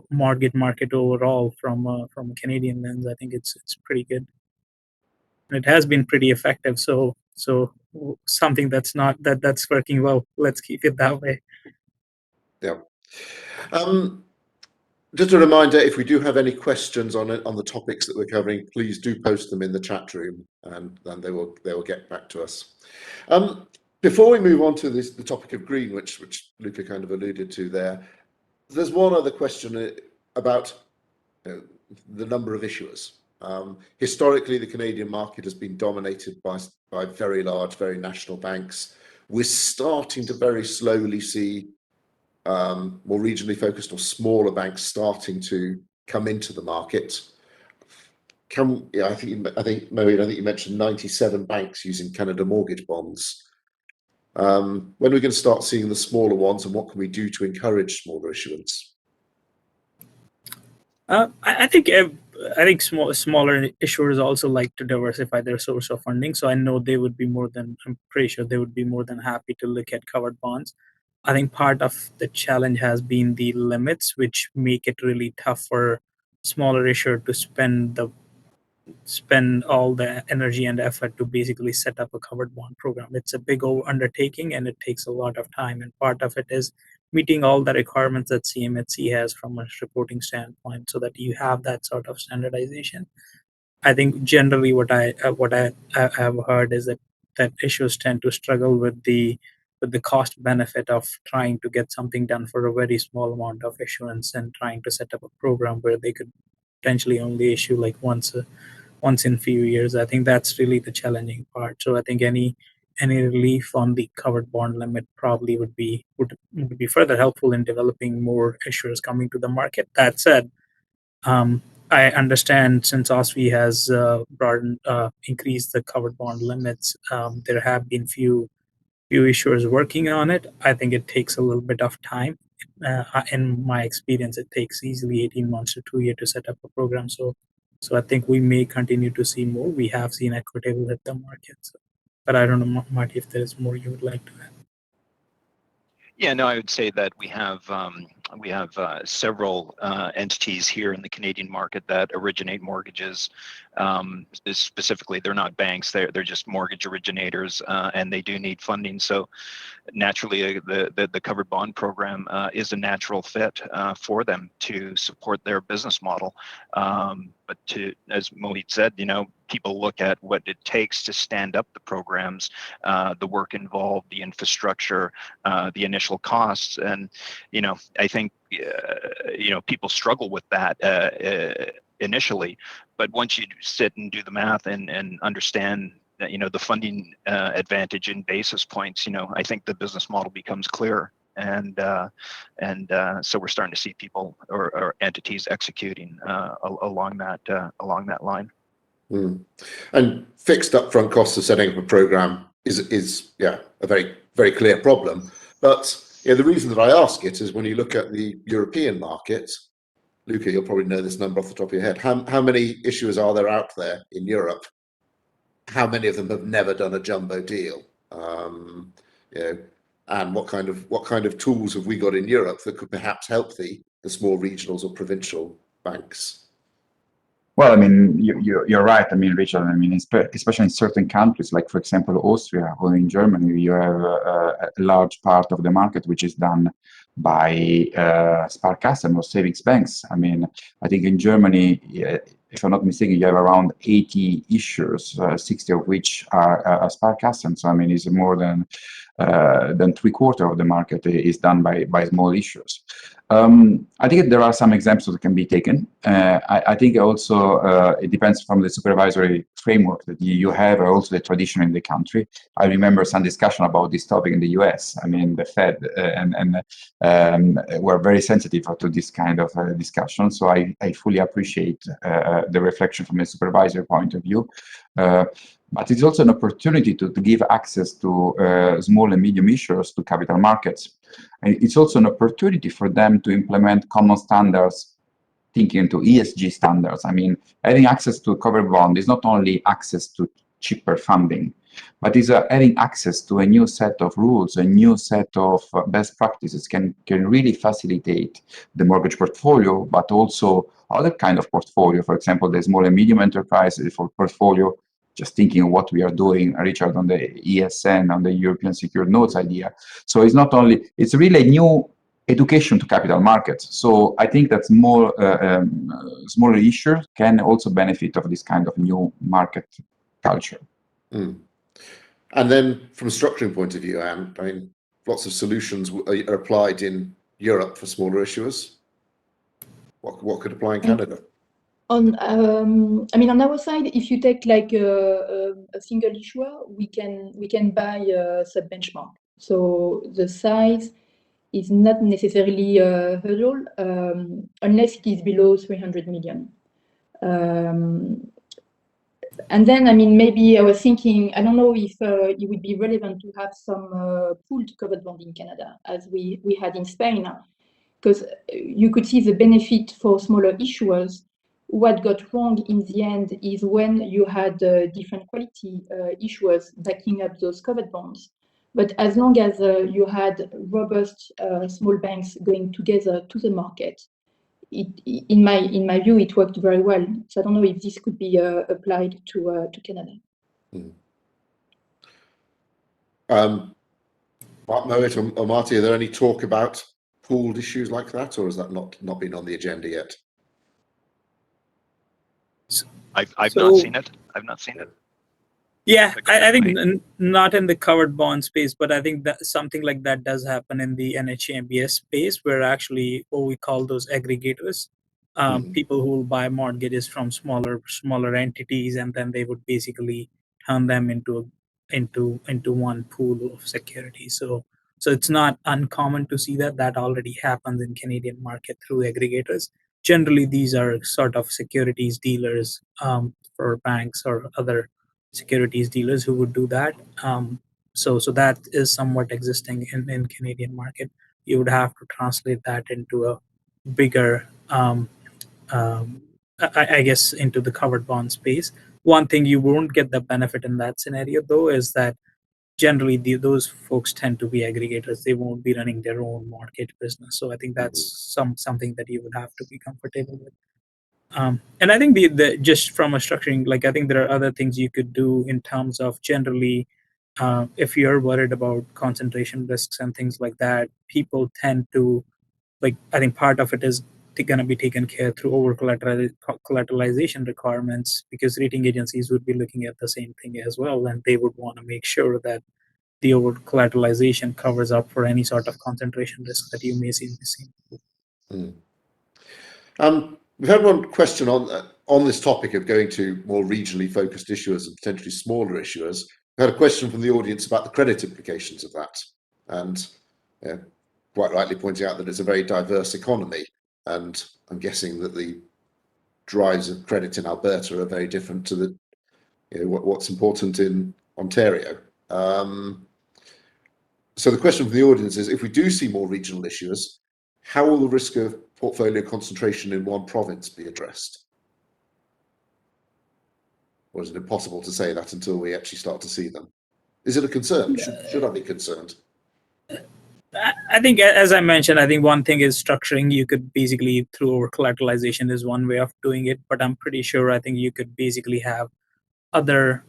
mortgage market overall from a Canadian lens, I think it's pretty good. It has been pretty effective. So something that's working well. Let's keep it that way. Yeah. Just a reminder, if we do have any questions on the topics that we're covering, please do post them in the chat room, and then they will get back to us. Before we move on to the topic of green, which Luca kind of alluded to there, there's one other question about the number of issuers. Historically, the Canadian market has been dominated by very large, very national banks. We're starting to very slowly see more regionally focused or smaller banks starting to come into the market. I think Moeen, you mentioned 97 banks using Canada mortgage bonds. When are we going to start seeing the smaller ones, and what can we do to encourage smaller issuance? I think smaller issuers also like to diversify their source of funding. So I know they would be I'm pretty sure they would be more than happy to look at covered bonds. I think part of the challenge has been the limits, which make it really tough for smaller issuer to spend all the energy and effort to basically set up a covered bond program. It's a big undertaking, and it takes a lot of time. And part of it is meeting all the requirements that CMHC has from a reporting standpoint, so that you have that sort of standardization. I think generally what I have heard is that issuers tend to struggle with the cost benefit of trying to get something done for a very small amount of issuance, and trying to set up a program where they could potentially only issue like once in a few years. I think that's really the challenging part. So I think any relief on the covered bond limit probably would be further helpful in developing more issuers coming to the market. That said, I understand since OSFI has increased the covered bond limits, there have been few issuers working on it. I think it takes a little bit of time. In my experience, it takes easily 18 months to 2 years to set up a program. So I think we may continue to see more. We have seen Equitable hit the market. But I don't know, Marty, if there's more you would like to add. Yeah, no, I would say that we have several entities here in the Canadian market that originate mortgages. Specifically, they're not banks; they're just mortgage originators, and they do need funding. So naturally, the covered bond program is a natural fit for them to support their business model. But as Mohit said, people look at what it takes to stand up the programs, the work involved, the infrastructure, the initial costs, and I think people struggle with that initially. But once you sit and do the math and understand that the funding advantage in basis points, I think the business model becomes clearer, and so we're starting to see people or entities executing along that line. And fixed upfront costs of setting up a program is a very, very clear problem. But the reason that I ask it is when you look at the European market, Luca, you'll probably know this number off the top of your head. How many issuers are there out there in Europe? How many of them have never done a jumbo deal? And what kind of tools have we got in Europe that could perhaps help the small regionals or provincial banks? Well, I mean, you're right. I mean, Richard, I mean, especially in certain countries, like, for example, Austria or in Germany, you have a large part of the market which is done by Sparkassen or savings banks. I mean, I think in Germany, if I'm not mistaken, you have around 80 issuers, 60 of which are Sparkassen. So, I mean, it's more than 3/4 of the market is done by small issuers. I think there are some examples that can be taken. I think also it depends from the supervisory framework that you have, or also the tradition in the country. I remember some discussion about this topic in the US. I mean, the Fed were very sensitive to this kind of discussion. So I fully appreciate the reflection from a supervisory point of view. But it's also an opportunity to give access to small and medium issuers to capital markets. And it's also an opportunity for them to implement common standards, thinking into ESG standards. I mean, having access to a covered bond is not only access to cheaper funding, but is having access to a new set of rules, a new set of best practices can really facilitate the mortgage portfolio, but also other kind of portfolio. For example, the small and medium enterprises for portfolio. Just thinking of what we are doing, Richard, on the ESN, on the European Secured Notes idea. So it's really a new education to capital markets. So I think that smaller issuers can also benefit of this kind of new market culture. And then from a structuring point of view, Anne, I mean, lots of solutions are applied in Europe for smaller issuers. What could apply in Canada? On our side, if you take like a single issuer, we can buy a sub benchmark. So the size is not necessarily a hurdle unless it is below 300 million. And then, I mean, maybe I was thinking, I don't know if it would be relevant to have some pooled covered bond in Canada, as we had in Spain, because you could see the benefit for smaller issuers. What got wrong in the end is when you had different quality issuers backing up those covered bonds. But as long as you had robust small banks going together to the market, in my view, it worked very well. So I don't know if this could be applied to Canada. Mohit or Marty, are there any talk about pooled issues like that, or has that not been on the agenda yet? I've not seen it. I've not seen it. Yeah, I think not in the covered bond space, but I think that something like that does happen in the NHA MBS space, where actually what we call those aggregators, people who will buy mortgages from smaller entities, and then they would basically turn them into one pool of securities. So it's not uncommon to see that already happens in Canadian market through aggregators. Generally, these are sort of securities dealers for banks or other securities dealers who would do that. So that is somewhat existing in Canadian market. You would have to translate that into a bigger, I guess, into the covered bond space. One thing you won't get the benefit in that scenario, though, is that generally those folks tend to be aggregators. They won't be running their own mortgage business. So I think that's something that you would have to be comfortable with. And I think the just from a structuring, like I think there are other things you could do in terms of generally, if you're worried about concentration risks and things like that, people tend to, like, I think part of it is going to be taken care through over collateralization requirements, because rating agencies would be looking at the same thing as well, and they would want to make sure that the over collateralization covers up for any sort of concentration risk that you may see missing. We've had one question on this topic of going to more regionally focused issuers and potentially smaller issuers. We had a question from the audience about the credit implications of that, and quite rightly pointing out that it's a very diverse economy, and I'm guessing that the drives of credit in Alberta are very different to the what's important in Ontario. So the question from the audience is, if we do see more regional issuers, how will the risk of portfolio concentration in one province be addressed? Or is it impossible to say that until we actually start to see them? Is it a concern? Should I be concerned? I think, as I mentioned, I think one thing is structuring. You could basically, through over collateralization is one way of doing it, but I'm pretty sure I think you could basically have other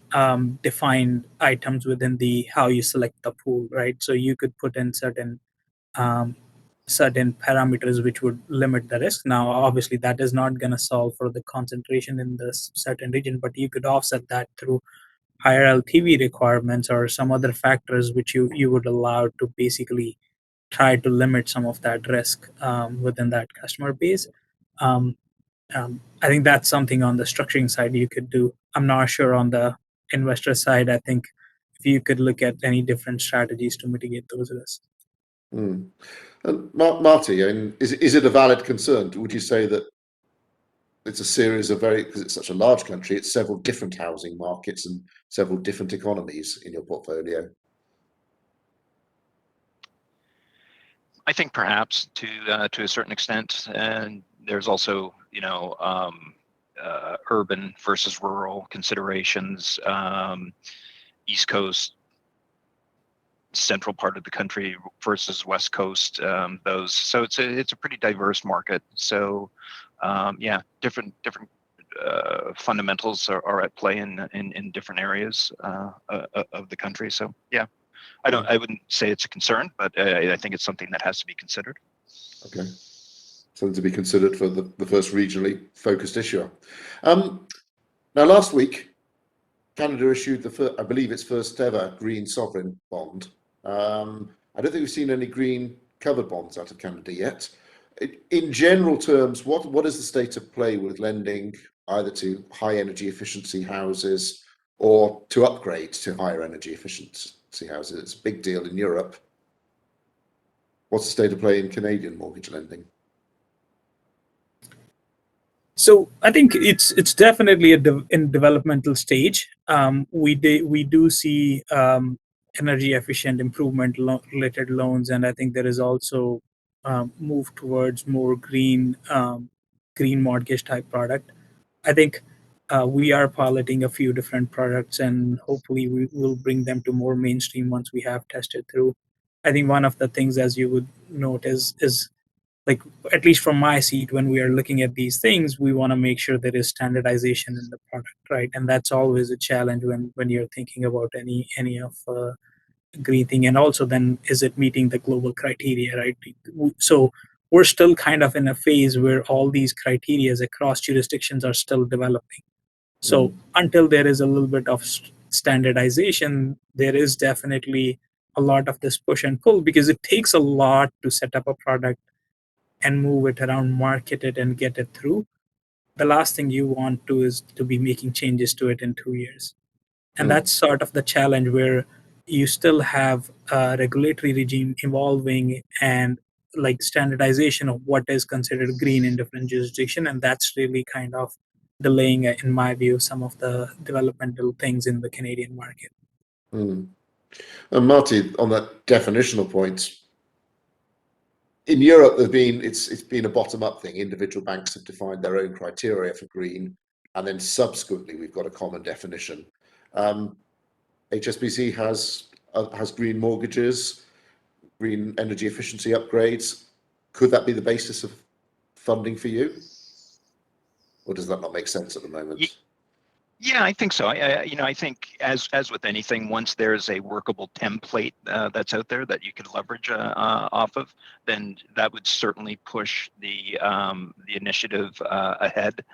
defined items within the how you select the pool, right? So you could put in certain parameters which would limit the risk. Now, obviously, that is not going to solve for the concentration in the certain region, but you could offset that through higher LTV requirements or some other factors which you would allow to basically try to limit some of that risk within that customer base. I think that's something on the structuring side you could do. I'm not sure on the investor side. I think if you could look at any different strategies to mitigate those risks. And Marty, is it a valid concern? Would you say that it's a series of because it's such a large country, it's several different housing markets and several different economies in your portfolio? I think perhaps to a certain extent, and there's also urban versus rural considerations, East Coast, central part of the country versus West Coast. So it's a pretty diverse market. So yeah, different fundamentals are at play in different areas of the country. So yeah. I wouldn't say it's a concern, but I think it's something that has to be considered. Okay, something to be considered for the first regionally focused issuer. Now, last week, Canada issued I believe its first ever green sovereign bond. I don't think we've seen any green covered bonds out of Canada yet. In general terms, what is the state of play with lending either to high energy efficiency houses or to upgrade to higher energy efficiency houses? It's a big deal in Europe. What's the state of play in Canadian mortgage lending? So I think it's definitely in developmental stage. We do see energy efficient improvement related loans, and I think there is also move towards more green mortgage type product. I think we are piloting a few different products, and hopefully we will bring them to more mainstream once we have tested through. I think one of the things, as you would note, is like, at least from my seat, when we are looking at these things, we want to make sure there is standardization in the product, right? And that's always a challenge when you're thinking about any of green thing. And also, then, is it meeting the global criteria, right? So we're still kind of in a phase where all these criterias across jurisdictions are still developing. So until there is a little bit of standardization, there is definitely a lot of this push and pull, because it takes a lot to set up a product and move it around, market it, and get it through. The last thing you want to is to be making changes to it in 2 years. And that's sort of the challenge, where you still have a regulatory regime evolving and like standardization of what is considered green in different jurisdictions. And that's really kind of delaying, in my view, some of the developmental things in the Canadian market. And Marty, on that definitional point, in Europe, it's been a bottom-up thing. Individual banks have defined their own criteria for green, and then subsequently we've got a common definition. HSBC has green mortgages, green energy efficiency upgrades. Could that be the basis of funding for you, or does that not make sense at the moment? Yeah, I think so. I think as with anything, once there's a workable template that's out there that you can leverage off of, then that would certainly push the initiative ahead.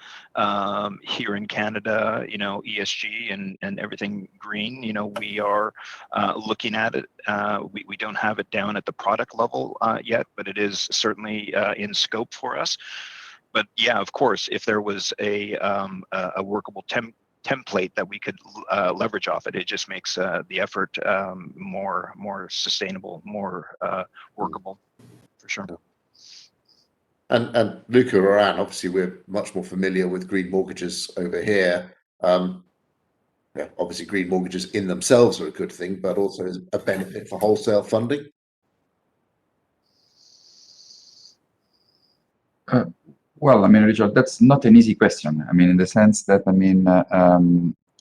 Here in Canada, ESG and everything green, we are looking at it. We don't have it down at the product level yet, but it is certainly in scope for us. But yeah, of course, if there was a workable template that we could leverage off it just makes the effort more sustainable, more workable, for sure. And Luca or Anne, obviously we're much more familiar with green mortgages over here. Obviously green mortgages in themselves are a good thing, but also is a benefit for wholesale funding. Well, Richard, that's not an easy question. In the sense that,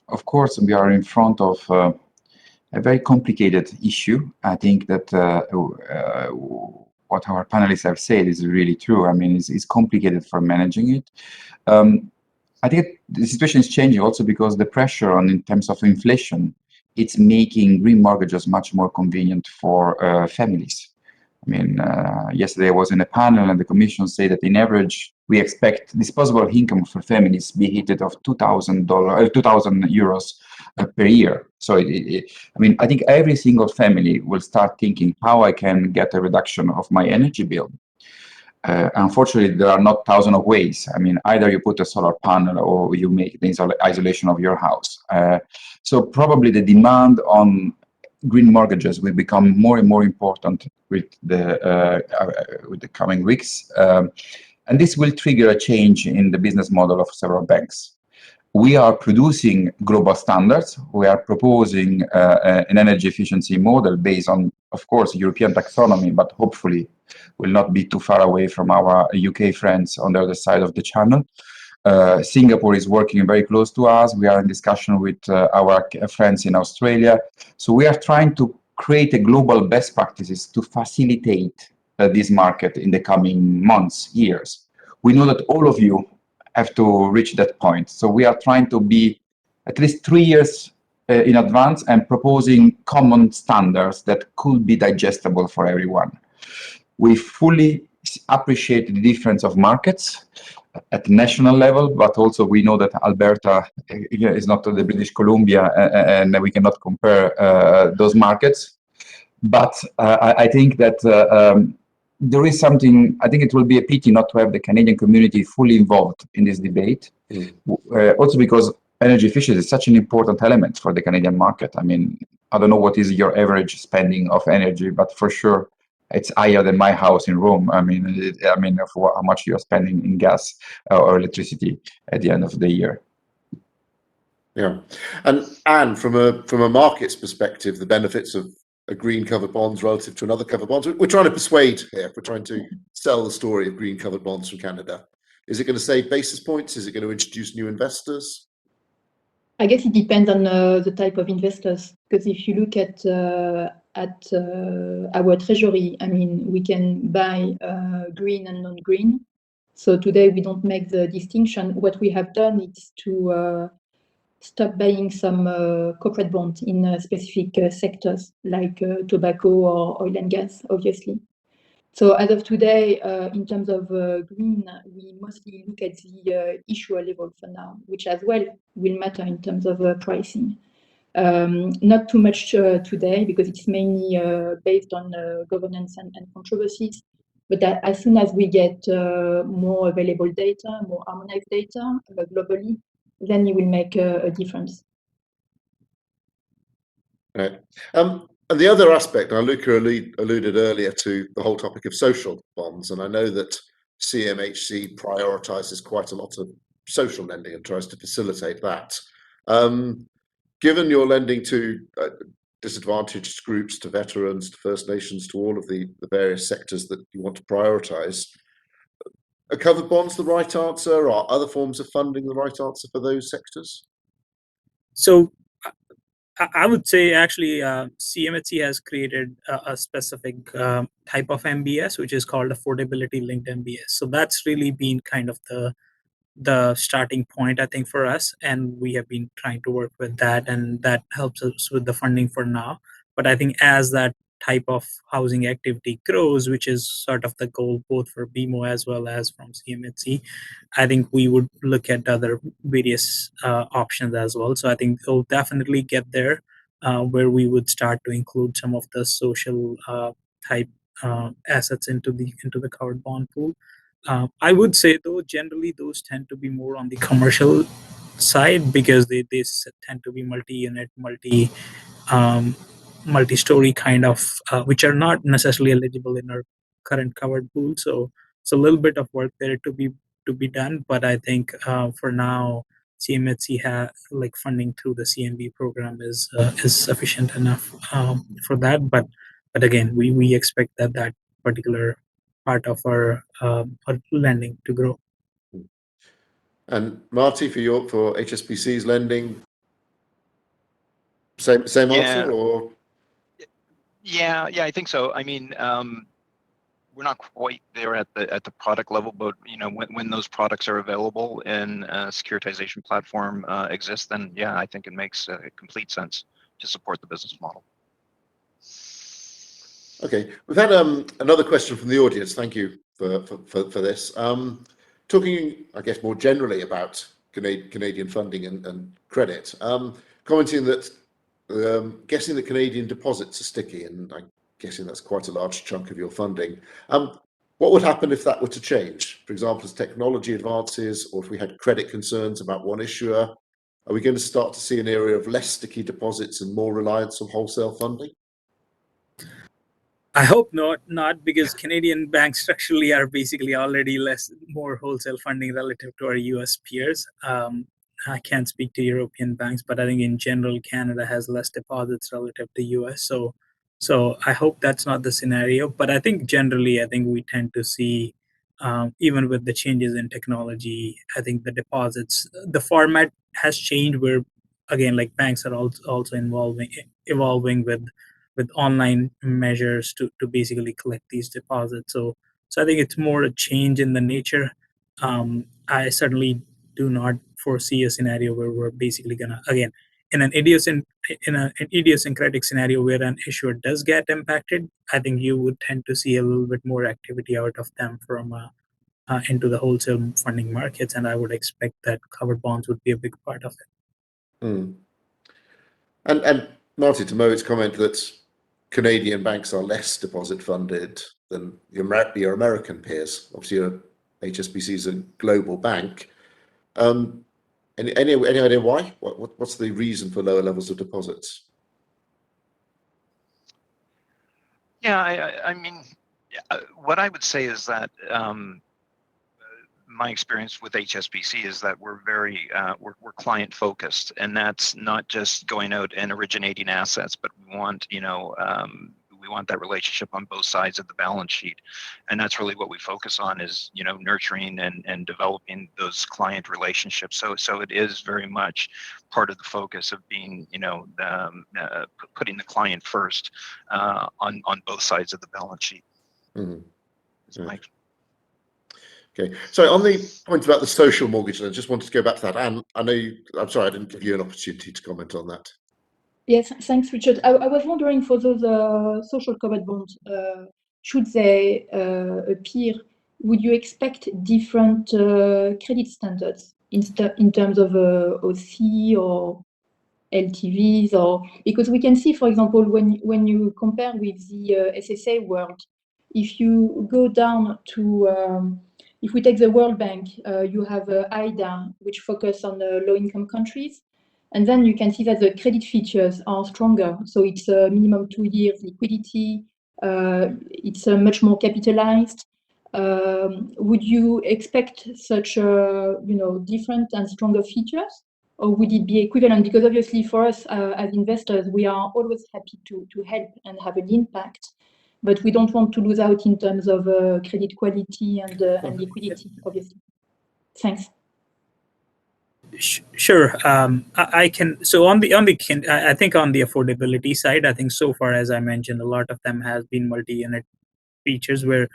of course, we are in front of a very complicated issue. I think that what our panelists have said is really true. It's complicated for managing it. I think the situation is changing also because the pressure in terms of inflation, it's making green mortgages much more convenient for families. Yesterday I was in a panel and the commission said that in average, we expect disposable income for families be hit of $2,000 per year. So I think every single family will start thinking how I can get a reduction of my energy bill. Unfortunately, there are not thousands of ways. Either you put a solar panel or you make the isolation of your house. So probably the demand on green mortgages will become more and more important with the coming weeks. And this will trigger a change in the business model of several banks. We are producing global standards. We are proposing an energy efficiency model based on, of course, European taxonomy, but hopefully will not be too far away from our UK friends on the other side of the channel. Singapore is working very close to us. We are in discussion with our friends in Australia. So we are trying to create a global best practices to facilitate this market in the coming months, years. We know that all of you have to reach that point. So we are trying to be at least 3 years in advance and proposing common standards that could be digestible for everyone. We fully appreciate the difference of markets at the national level, but also we know that Alberta is not the British Columbia and we cannot compare those markets. But I think that there is something, I think it will be a pity not to have the Canadian community fully involved in this debate. Also because energy efficiency is such an important element for the Canadian market. I don't know what is your average spending of energy, but for sure it's higher than my house in Rome. I mean, for how much you are spending in gas or electricity at the end of the year. Yeah, and from a market's perspective, the benefits of a green covered bonds relative to another covered bonds. We're trying to persuade here. We're trying to sell the story of green covered bonds from Canada. Is it going to save basis points? Is it going to introduce new investors? I guess it depends on the type of investors, because if you look at our treasury, I mean, we can buy green and non-green. So today we don't make the distinction. What we have done is to stop buying some corporate bonds in specific sectors like tobacco or oil and gas, obviously. So as of today, in terms of green, we mostly look at the issuer level for now, which as well will matter in terms of pricing. Not too much today because it's mainly based on governance and controversies. But as soon as we get more available data, more harmonized data globally, then it will make a difference. Right. And the other aspect, now Luca alluded earlier to the whole topic of social bonds, and I know that CMHC prioritizes quite a lot of social lending and tries to facilitate that. Given your lending to disadvantaged groups, to veterans, to First Nations, to all of the various sectors that you want to prioritize, are covered bonds the right answer? Are other forms of funding the right answer for those sectors? So I would say actually CMHC has created a specific type of MBS, which is called affordability linked MBS. So that's really been kind of the starting point, I think, for us. And we have been trying to work with that, and that helps us with the funding for now. But I think as that type of housing activity grows, which is sort of the goal both for BMO as well as from CMHC, I think we would look at other various options as well. So I think it'll definitely get there where we would start to include some of the social type assets into the covered bond pool. I would say though, generally those tend to be more on the commercial side because they tend to be multi-unit, multi-story kind of, which are not necessarily eligible in our current covered pool. So it's a little bit of work there to be done. But I think for now, CMHC like funding through the CMB program is sufficient enough for that. But again, we expect that particular part of our lending to grow. And Marty, for HSBC's lending, same answer, or? Yeah, I think so. I mean, we're not quite there at the product level, but when those products are available and a securitization platform exists, then yeah, I think it makes complete sense to support the business model. Okay, we've had another question from the audience. Thank you for this. Talking, I guess, more generally about Canadian funding and credit, commenting that guessing that Canadian deposits are sticky, and I'm guessing that's quite a large chunk of your funding. What would happen if that were to change? For example, as technology advances, or if we had credit concerns about one issuer, are we going to start to see an area of less sticky deposits and more reliance on wholesale funding? I hope not because Canadian banks structurally are basically already more wholesale funding relative to our US peers. I can't speak to European banks, but I think in general, Canada has less deposits relative to US. So I hope that's not the scenario. But I think generally, I think we tend to see, even with the changes in technology, I think the deposits, the format has changed where, again, like banks are also evolving with online measures to basically collect these deposits. So I think it's more a change in the nature. I certainly do not foresee a scenario where we're basically gonna, again, in an idiosyncratic scenario where an issuer does get impacted, I think you would tend to see a little bit more activity out of them from into the wholesale funding markets, and I would expect that covered bonds would be a big part of it. Mm. And Marty, to Mo's comment that Canadian banks are less deposit funded than your American peers. Obviously, your HSBC is a global bank. Any idea why? What's the reason for lower levels of deposits? Yeah, I mean, what I would say is that my experience with HSBC is that we're very we're client focused, and that's not just going out and originating assets, but we want, you know, we want that relationship on both sides of the balance sheet, and that's really what we focus on, is, you know, nurturing and developing those client relationships. So it is very much part of the focus of being, you know, putting the client first on both sides of the balance sheet. Mm-hmm. Yeah. Okay, so on the point about the social mortgage, I just wanted to go back to that. And I know I'm sorry, I didn't give you an opportunity to comment on that. Yes, thanks, Richard. I was wondering, for those social covered bonds, should they appear, would you expect different credit standards in terms of OC or LTVs, or because we can see, for example, when you compare with the SSA world, if you go down to if we take the World Bank, you have IDA, which focus on low-income countries, and then you can see that the credit features are stronger. So it's a minimum 2 years liquidity. It's much more capitalized. Would you expect such different and stronger features? Or would it be equivalent? Because obviously for us as investors, we are always happy to help and have an impact, but we don't want to lose out in terms of credit quality and liquidity, obviously. Thanks. Sure. I can. So I think on the affordability side, I think so far, as I mentioned, a lot of them has been multi-unit features where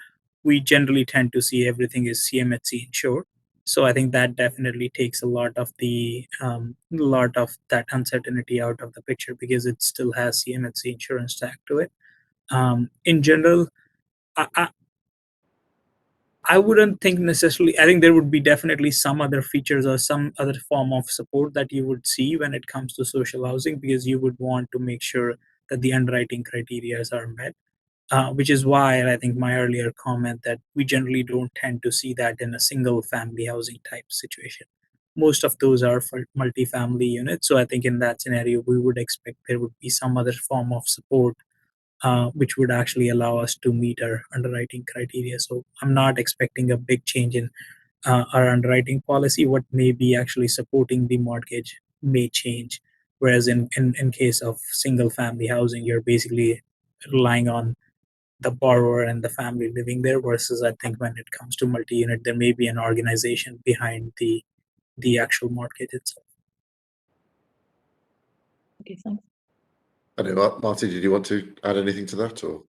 we generally tend to see everything is CMHC insured. So I think that definitely takes a lot of that uncertainty out of the picture, because it still has CMHC insurance tagged to it. In general, I wouldn't think necessarily. I think there would be definitely some other features or some other form of support that you would see when it comes to social housing, because you would want to make sure that the underwriting criteria are met. Which is why I think my earlier comment that we generally don't tend to see that in a single family housing type situation. Most of those are for multi-family units. So I think in that scenario, we would expect there would be some other form of support which would actually allow us to meet our underwriting criteria. So I'm not expecting a big change in our underwriting policy. What may be actually supporting the mortgage may change. Whereas in case of single family housing, you're basically relying on the borrower and the family living there, versus I think when it comes to multi-unit, there may be an organization behind the actual mortgage itself. Okay, thanks. I don't know, Martin, did you want to add anything to that, or?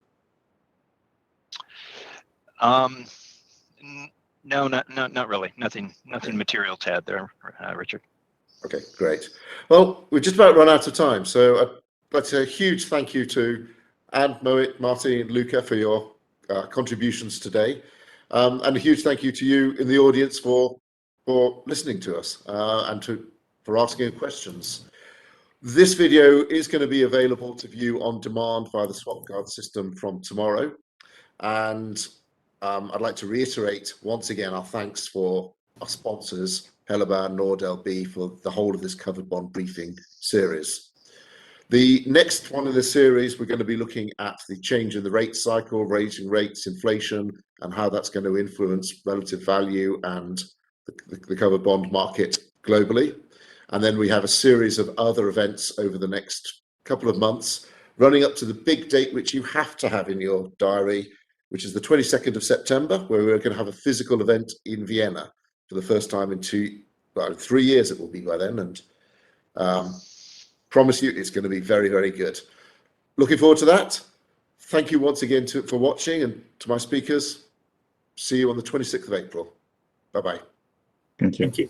No, not really. Nothing material to add there, Richard. Okay, great. Well, we've just about run out of time, so I'd like to say a huge thank you to Anne, Mohit, Martin, and Luca for your contributions today, and a huge thank you to you in the audience for listening to us and for asking questions. This video is going to be available to view on demand via the SwapGuard system from tomorrow, and I'd like to reiterate once again our thanks for our sponsors, Helleberg, Nordel B, for the whole of this covered bond briefing series. The next one in the series, we're going to be looking at the change in the rate cycle, raising rates, inflation, and how that's going to influence relative value and the covered bond market globally. And then we have a series of other events over the next couple of months, running up to the big date, which you have to have in your diary, which is the 22nd of September, where we're going to have a physical event in Vienna for the first time in 3 years it will be by then. And promise you, it's going to be very, very good. Looking forward to that. Thank you once again for watching, and to my speakers, see you on the 26th of April. Bye-bye. Thank you. Thank you.